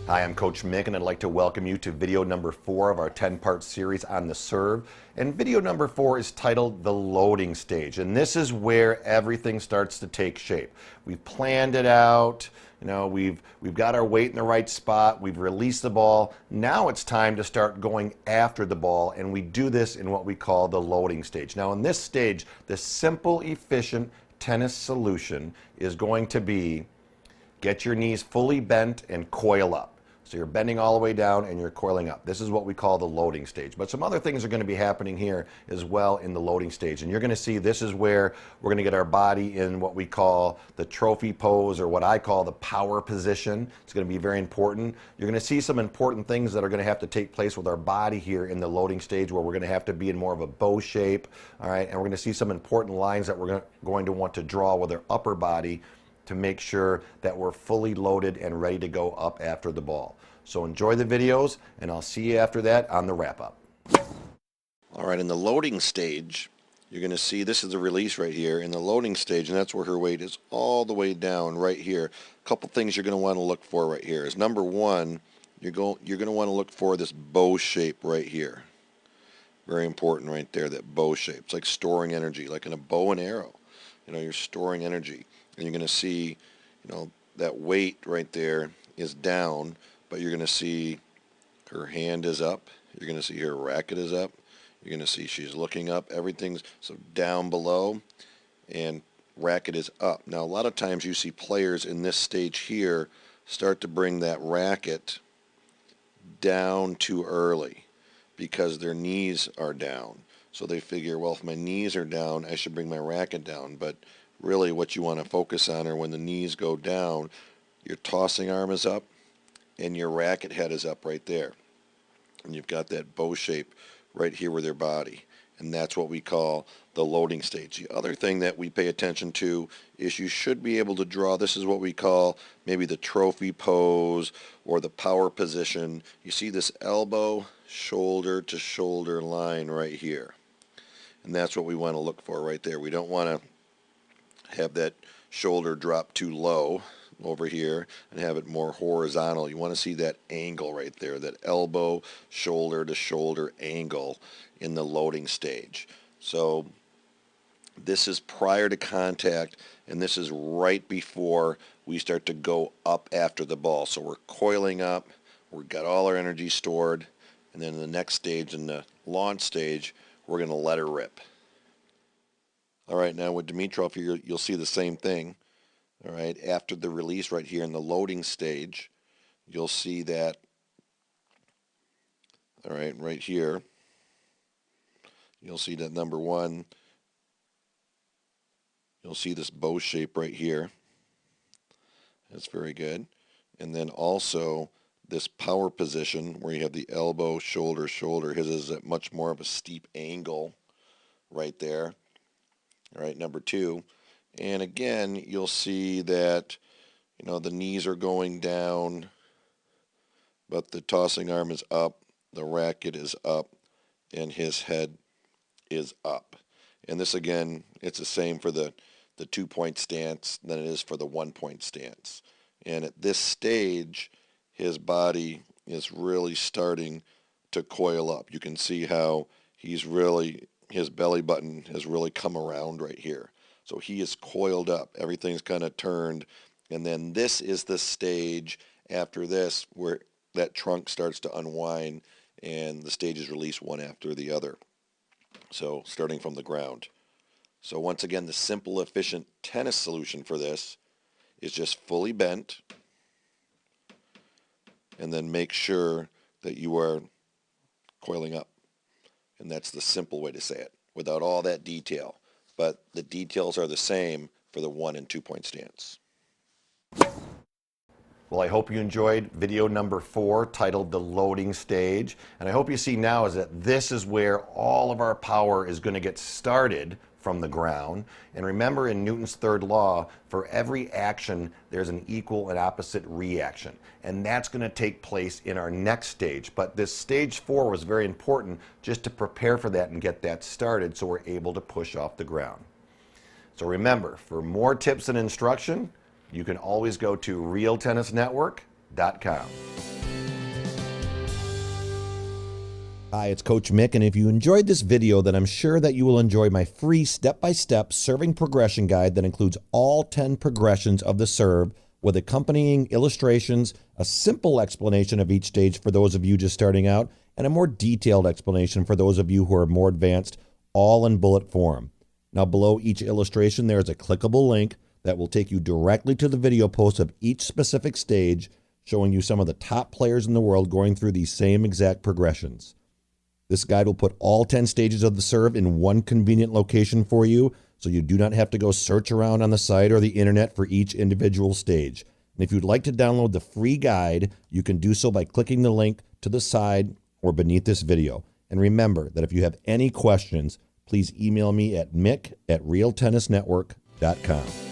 Hi, I'm Coach Mick, and I'd like to welcome you to video number 4 of our 10-part series on the serve. And video number 4 is titled The Loading Stage, and this is where everything starts to take shape. We've planned it out, we've got our weight in the right spot, we've released the ball. Now it's time to start going after the ball, and we do this in what we call the loading stage. Now in this stage, the simple, efficient tennis solution is going to be get your knees fully bent and coil up. So you're bending all the way down and you're coiling up. This is what we call the loading stage. But some other things are going to be happening here as well in the loading stage. And you're going to see this is where we're going to get our body in what we call the trophy pose, or what I call the power position. It's going to be very important. You're going to see some important things that are going to have to take place with our body here in the loading stage, where we're going to have to be in more of a bow shape. All right, and we're going to see some important lines that we're going to want to draw with our upper body to make sure that we're fully loaded and ready to go up after the ball. So enjoy the videos, and I'll see you after that on the wrap-up. All right, in the loading stage, you're going to see this is the release right here in the loading stage, and that's where her weight is all the way down right here. A couple things you're going to want to look for right here is, number one, you're going to want to look for this bow shape right here. Very important right there, that bow shape. It's like storing energy, like in a bow and arrow. You're storing energy. And you're going to see, that weight right there is down, but you're going to see her hand is up. You're going to see her racket is up. You're going to see she's looking up. Everything's so down below, and racket is up. Now, a lot of times you see players in this stage here start to bring that racket down too early because their knees are down. So they figure, well, if my knees are down, I should bring my racket down. But really what you want to focus on are when the knees go down, your tossing arm is up and your racket head is up right there. And you've got that bow shape right here with your body. And that's what we call the loading stage. The other thing that we pay attention to is you should be able to draw, this is what we call maybe the trophy pose or the power position. You see this elbow, shoulder to shoulder line right here. And that's what we want to look for right there. We don't want to have that shoulder drop too low over here and have it more horizontal. You want to see that angle right there, that elbow, shoulder to shoulder angle in the loading stage. So this is prior to contact, and this is right before we start to go up after the ball. So we're coiling up, we've got all our energy stored, and then in the next stage, in the launch stage, we're going to let her rip. All right, now with Dimitrov, you'll see the same thing. All right, after the release right here in the loading stage, you'll see that, all right, right here, you'll see that number one, you'll see this bow shape right here. That's very good. And then also this power position where you have the elbow, shoulder, shoulder. His is at much more of a steep angle right there. All right, number two. And again, you'll see that, the knees are going down, but the tossing arm is up, the racket is up, and his head is up. And this, again, it's the same for the 2-point stance than it is for the 1-point stance. And at this stage, his body is really starting to coil up. You can see how his belly button has really come around right here. So he is coiled up. Everything's kind of turned. And then this is the stage after this where that trunk starts to unwind and the stages release one after the other. So starting from the ground. So once again, the simple, efficient tennis solution for this is just fully bent, and then make sure that you are coiling up. And that's the simple way to say it, without all that detail. But the details are the same for the 1- and 2-point stance. Well, I hope you enjoyed video number 4, titled The Loading Stage. And I hope you see now is that this is where all of our power is going to get started from the ground. And remember, in Newton's third law, for every action, there's an equal and opposite reaction. And that's going to take place in our next stage. But this stage 4 was very important just to prepare for that and get that started so we're able to push off the ground. So remember, for more tips and instruction, you can always go to realtennisnetwork.com. realtennisnetwork.com. Hi, it's Coach Mick, and if you enjoyed this video, then I'm sure that you will enjoy my free step-by-step serving progression guide that includes all 10 progressions of the serve with accompanying illustrations, a simple explanation of each stage for those of you just starting out, and a more detailed explanation for those of you who are more advanced, all in bullet form. Now, below each illustration, there is a clickable link that will take you directly to the video post of each specific stage, showing you some of the top players in the world going through these same exact progressions. This guide will put all 10 stages of the serve in one convenient location for you, so you do not have to go search around on the site or the internet for each individual stage. And if you'd like to download the free guide, you can do so by clicking the link to the side or beneath this video. And remember that if you have any questions, please email me at mick@realtennisnetwork.com.